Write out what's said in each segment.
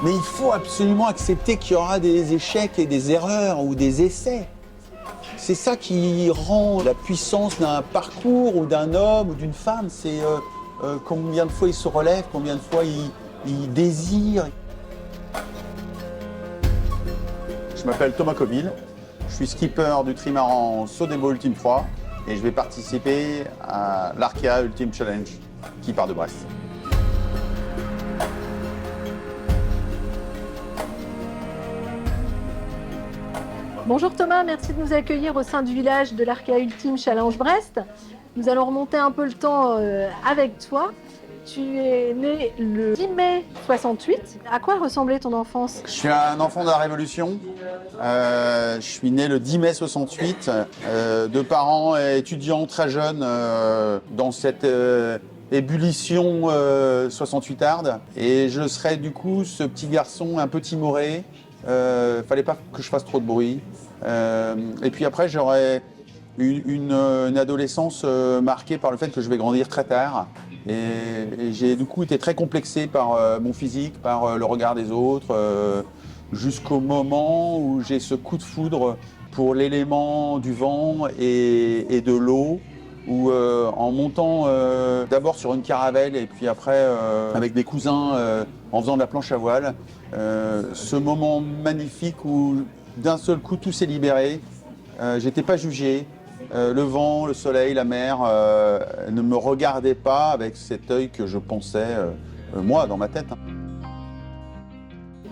Mais il faut absolument accepter qu'il y aura des échecs et des erreurs ou des essais. C'est ça qui rend la puissance d'un parcours ou d'un homme ou d'une femme. C'est combien de fois il se relève, combien de fois il désire. Je m'appelle Thomas Coville, je suis skipper du trimaran Sodebo Ultime 3 et je vais participer à l'Arkea Ultime Challenge qui part de Brest. Bonjour Thomas, merci de nous accueillir au sein du village de l'Arkea Ultime Challenge Brest. Nous allons remonter un peu le temps avec toi. Tu es né le 10 mai 68. À quoi ressemblait ton enfance? Je suis un enfant de la Révolution. Je suis né le 10 mai 68, de parents étudiants très jeunes dans cette ébullition 68arde. Et je serai du coup ce petit garçon un peu timoré. Fallait pas que je fasse trop de bruit. Et puis après, j'aurai une adolescence marquée par le fait que je vais grandir très tard. Et j'ai du coup été très complexé par mon physique, par le regard des autres, jusqu'au moment où j'ai ce coup de foudre pour l'élément du vent et de l'eau, où en montant d'abord sur une caravelle et puis après avec des cousins en faisant de la planche à voile, ce moment magnifique où d'un seul coup tout s'est libéré, j'étais pas jugé. Le vent, le soleil, la mer ne me regardaient pas avec cet œil que je pensais, moi, dans ma tête.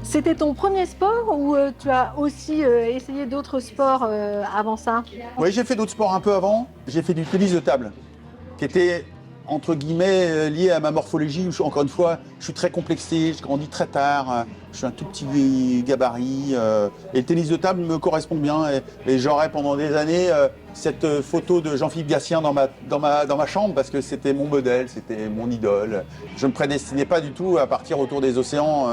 C'était ton premier sport ou tu as aussi essayé d'autres sports avant ça? Oui, j'ai fait d'autres sports un peu avant. J'ai fait du tennis de table, qui était, entre guillemets, lié à ma morphologie. Encore une fois, je suis très complexé, je grandis très tard, je suis un tout petit gabarit. Et le tennis de table me correspond bien. Et j'aurai pendant des années cette photo de Jean-Philippe Gatien dans ma chambre, parce que c'était mon modèle, c'était mon idole. Je ne me prédestinais pas du tout à partir autour des océans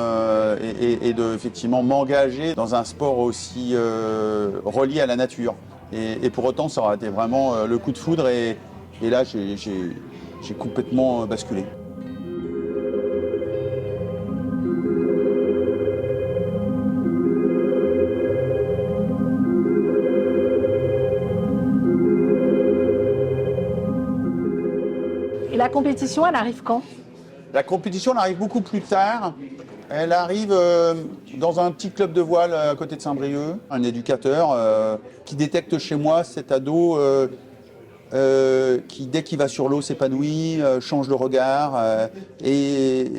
et de effectivement m'engager dans un sport aussi relié à la nature. Et pour autant, ça aurait été vraiment le coup de foudre. Et là, j'ai complètement basculé. Et la compétition, elle arrive quand? La compétition, elle arrive beaucoup plus tard. Elle arrive dans un petit club de voile à côté de Saint-Brieuc. Un éducateur qui détecte chez moi cet ado qui, dès qu'il va sur l'eau, s'épanouit, change de regard. Et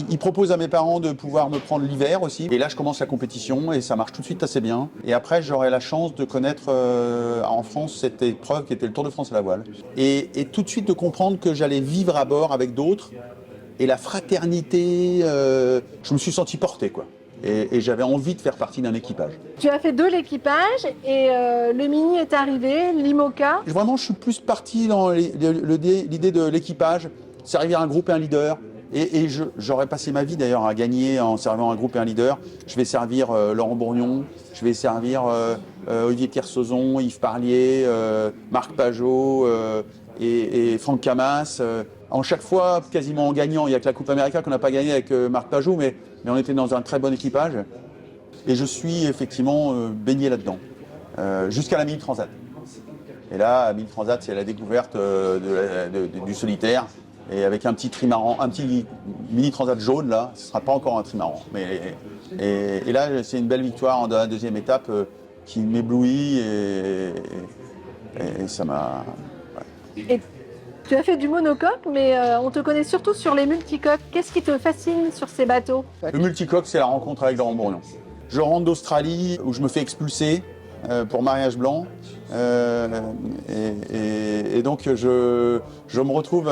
il propose à mes parents de pouvoir me prendre l'hiver aussi. Et là, je commence la compétition et ça marche tout de suite assez bien. Et après, j'aurai la chance de connaître en France cette épreuve qui était le Tour de France à la voile. Et tout de suite de comprendre que j'allais vivre à bord avec d'autres. Et la fraternité, je me suis senti porté, quoi. Et j'avais envie de faire partie d'un équipage. Tu as fait de l'équipage et le Mini est arrivé, l'IMOCA. Vraiment, je suis plus parti dans l'idée de l'équipage, servir un groupe et un leader. Et j'aurais passé ma vie d'ailleurs à gagner en servant un groupe et un leader. Je vais servir Laurent Bourgnon, je vais servir Olivier Kersauzon, Yves Parlier, Marc Pajot et Franck Camas. En chaque fois, quasiment en gagnant, il n'y a que la Coupe América qu'on n'a pas gagné avec Marc Pajot, mais on était dans un très bon équipage. Et je suis effectivement baigné là-dedans, jusqu'à la Mini Transat. Et là, la Mini Transat, c'est la découverte du solitaire. Et avec un petit trimaran, un petit Mini Transat jaune, là, ce ne sera pas encore un trimaran. Et là, c'est une belle victoire en la deuxième étape qui m'éblouit et ça m'a... Et tu as fait du monocoque, mais on te connaît surtout sur les multicoques. Qu'est-ce qui te fascine sur ces bateaux? Le multicoque, c'est la rencontre avec Laurent Bourgnon. Je rentre d'Australie où je me fais expulser pour mariage blanc. Et donc je me retrouve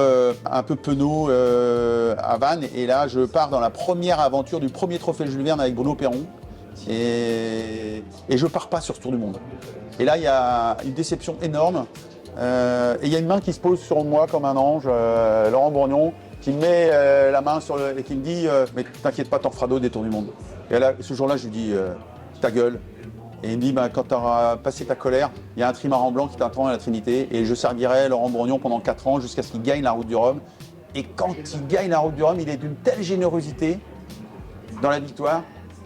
un peu penaud à Vannes. Et là, je pars dans la première aventure du premier trophée Jules Verne avec Bruno Perron. Et je pars pas sur ce tour du monde. Et là, il y a une déception énorme. Et il y a une main qui se pose sur moi comme un ange, Laurent Bourgnon, qui me met la main sur et qui me dit mais t'inquiète pas, t'en feras d'autres des tours du monde. Et là, ce jour-là, je lui dis ta gueule. Et il me dit quand tu auras passé ta colère, il y a un trimaran blanc qui t'attend à la Trinité. Et je servirai Laurent Bourgnon pendant 4 ans jusqu'à ce qu'il gagne la Route du Rhum. Et quand il gagne la Route du Rhum, il est d'une telle générosité dans la victoire,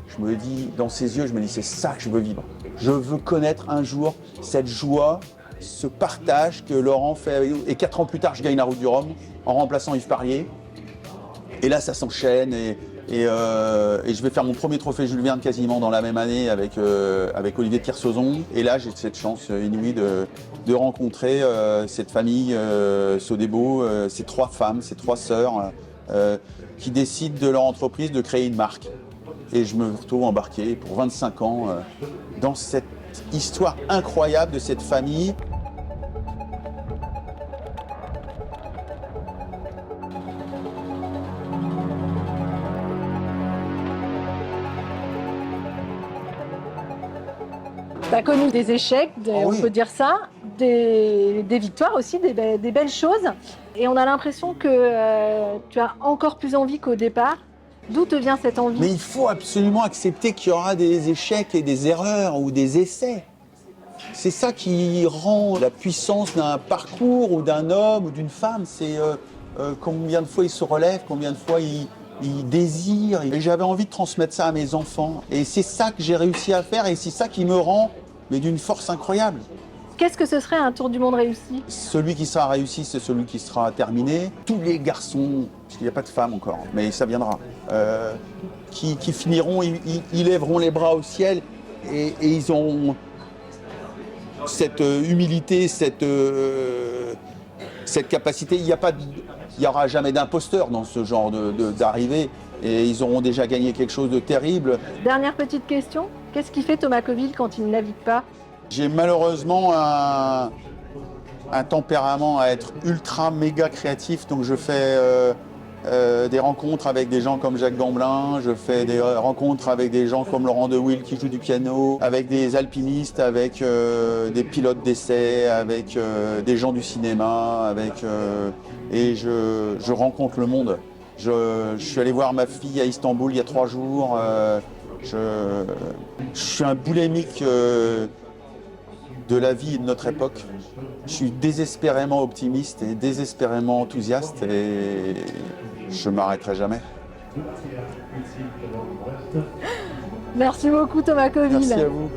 je me dis, dans ses yeux, je me dis, c'est ça que je veux vivre. Je veux connaître un jour cette joie, ce partage que Laurent fait avec nous. Et 4 ans plus tard, je gagne la Route du Rhum en remplaçant Yves Parlier. Et là, ça s'enchaîne et je vais faire mon premier trophée Jules Verne quasiment dans la même année avec Olivier de Kersauzon. Et là, j'ai cette chance inouïe de rencontrer cette famille Sodebo, ces 3 femmes, ces 3 sœurs qui décident de leur entreprise de créer une marque. Et je me retrouve embarqué pour 25 ans dans cette histoire incroyable de cette famille. Tu as connu des échecs, on peut dire ça, des victoires aussi, des belles choses. Et on a l'impression que tu as encore plus envie qu'au départ. D'où te vient cette envie? Mais il faut absolument accepter qu'il y aura des échecs et des erreurs ou des essais. C'est ça qui rend la puissance d'un parcours ou d'un homme ou d'une femme. C'est combien de fois il se relève, combien de fois il désire. Et j'avais envie de transmettre ça à mes enfants. Et c'est ça que j'ai réussi à faire et c'est ça qui me rend d'une force incroyable. Qu'est-ce que ce serait un tour du monde réussi? Celui qui sera réussi, c'est celui qui sera terminé. Tous les garçons, parce qu'il n'y a pas de femmes encore, mais ça viendra, qui finiront, ils lèveront les bras au ciel et ils ont cette humilité, cette capacité. Il n'y aura jamais d'imposteur dans ce genre d'arrivée et ils auront déjà gagné quelque chose de terrible. Dernière petite question, qu'est-ce qui fait Thomas Coville quand il ne navigue pas? J'ai malheureusement un tempérament à être ultra méga créatif, donc je fais des rencontres avec des gens comme Jacques Gamblin, je fais des rencontres avec des gens comme Laurent Dewill qui joue du piano, avec des alpinistes, avec des pilotes d'essai, avec des gens du cinéma, et je rencontre le monde. Je suis allé voir ma fille à Istanbul il y a 3 jours. Je suis un boulimique de la vie et de notre époque. Je suis désespérément optimiste et désespérément enthousiaste et je ne m'arrêterai jamais. Merci beaucoup Thomas Coville. Merci à vous.